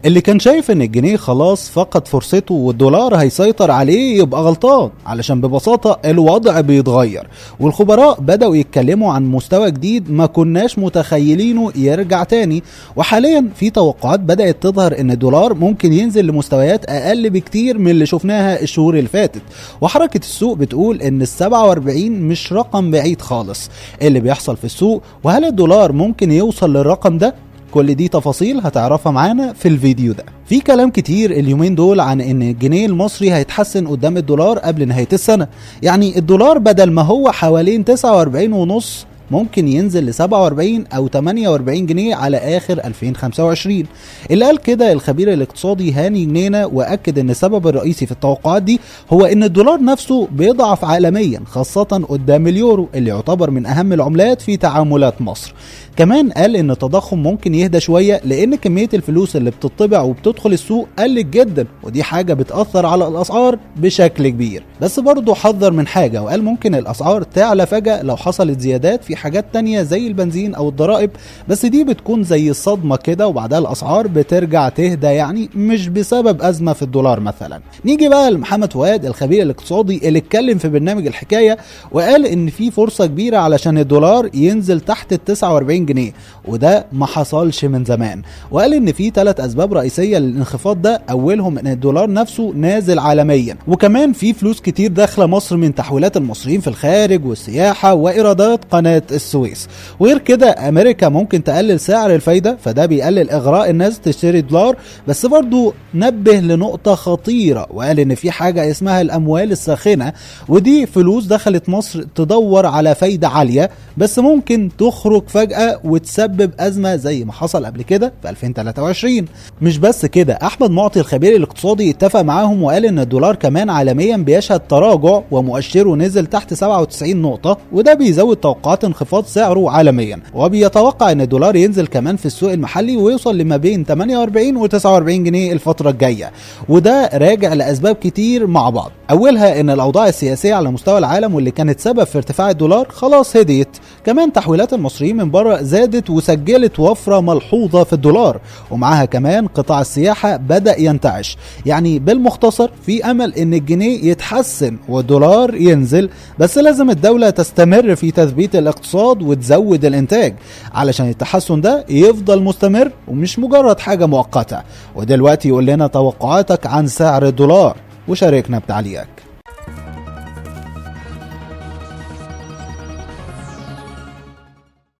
اللي كان شايف ان الجنيه خلاص فقد فرصته والدولار هيسيطر عليه يبقى غلطان، علشان ببساطة الوضع بيتغير، والخبراء بدأوا يتكلموا عن مستوى جديد ما كناش متخيلينه يرجع تاني. وحاليا في توقعات بدأت تظهر ان الدولار ممكن ينزل لمستويات اقل بكتير من اللي شفناها الشهور اللي فاتت، وحركة السوق بتقول ان ال47 مش رقم بعيد خالص. اللي بيحصل في السوق وهل الدولار ممكن يوصل للرقم ده؟ كل دي تفاصيل هتعرفها معانا في الفيديو ده. في كلام كتير اليومين دول عن ان الجنيه المصري هيتحسن قدام الدولار قبل نهاية السنة، يعني الدولار بدل ما هو حوالين 49.5 ممكن ينزل ل 47 أو 48 جنيه على آخر 2025. اللي قال كده الخبير الاقتصادي هاني جنينة، وأكد أن السبب الرئيسي في التوقعات دي هو أن الدولار نفسه بيضعف عالميا، خاصة قدام اليورو اللي يعتبر من أهم العملات في تعاملات مصر. كمان قال ان التضخم ممكن يهدى شويه لان كميه الفلوس اللي بتطبع وبتدخل السوق قلت جدا، ودي حاجه بتاثر على الاسعار بشكل كبير. بس برضه حذر من حاجه وقال ممكن الاسعار تعلى فجاه لو حصلت زيادات في حاجات تانية زي البنزين او الضرائب، بس دي بتكون زي الصدمه كده وبعدها الاسعار بترجع تهدى، يعني مش بسبب ازمه في الدولار مثلا. نيجي بقى لمحمد فؤاد الخبير الاقتصادي اللي اتكلم في برنامج الحكايه، وقال ان في فرصه كبيره علشان الدولار ينزل تحت ال 49 جنيه، وده ما حصلش من زمان. وقال ان في 3 اسباب رئيسيه للانخفاض ده، اولهم ان الدولار نفسه نازل عالميا، وكمان في فلوس كتير داخله مصر من تحويلات المصريين في الخارج والسياحه وايرادات قناه السويس. وغير كده امريكا ممكن تقلل سعر الفايده، فده بيقلل اغراء الناس تشتري دولار. بس برضو نبه لنقطه خطيره، وقال ان في حاجه اسمها الاموال الساخنه، ودي فلوس دخلت مصر تدور على فايده عاليه بس ممكن تخرج فجاه وتسبب أزمة زي ما حصل قبل كده في 2023. مش بس كده، أحمد معطي الخبير الاقتصادي اتفق معاهم وقال إن الدولار كمان عالميا بيشهد تراجع ومؤشره نزل تحت 97 نقطة، وده بيزود توقعات انخفاض سعره عالميا. وبيتوقع إن الدولار ينزل كمان في السوق المحلي ويوصل لما بين 48 و 49 جنيه الفترة الجاية، وده راجع لأسباب كتير مع بعض. أولها إن الأوضاع السياسية على مستوى العالم واللي كانت سبب في ارتفاع الدولار خلاص هديت. كمان تحويلات المصريين من بره زادت وسجلت وفرة ملحوظة في الدولار، ومعها كمان قطاع السياحة بدأ ينتعش. يعني بالمختصر في أمل إن الجنيه يتحسن والدولار ينزل، بس لازم الدولة تستمر في تثبيت الاقتصاد وتزود الإنتاج علشان التحسن ده يفضل مستمر ومش مجرد حاجة مؤقتة. ودلوقتي يقول لنا توقعاتك عن سعر الدولار وشاركنا بتعليقك.